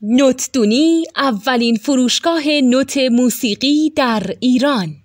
نوتدونی اولین فروشگاه نوت موسیقی در ایران.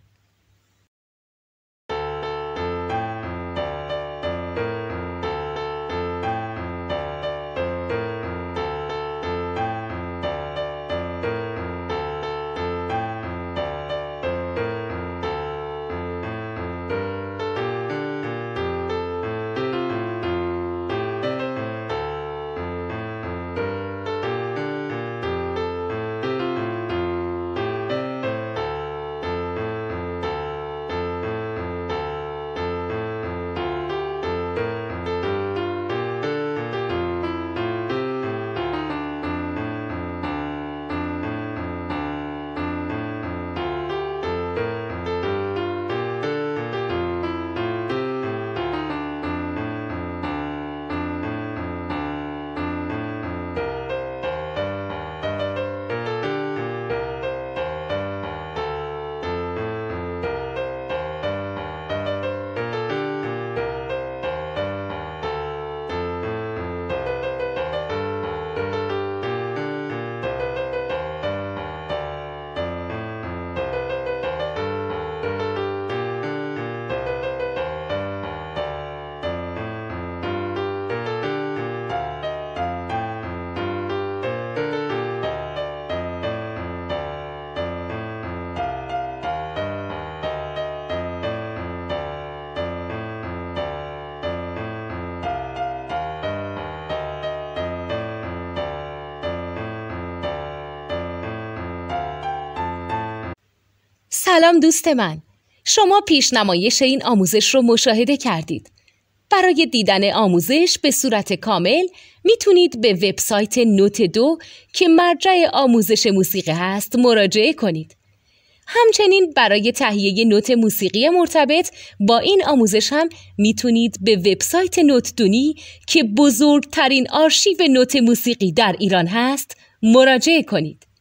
سلام دوست من، شما پیشنمایش این آموزش رو مشاهده کردید. برای دیدن آموزش به صورت کامل میتونید به وبسایت نوت 2 که مرجع آموزش موسیقی هست مراجعه کنید. همچنین برای تهیه نوت موسیقی مرتبط با این آموزش هم میتونید به وبسایت نوتدونی که بزرگترین آرشیو نوت موسیقی در ایران هست مراجعه کنید.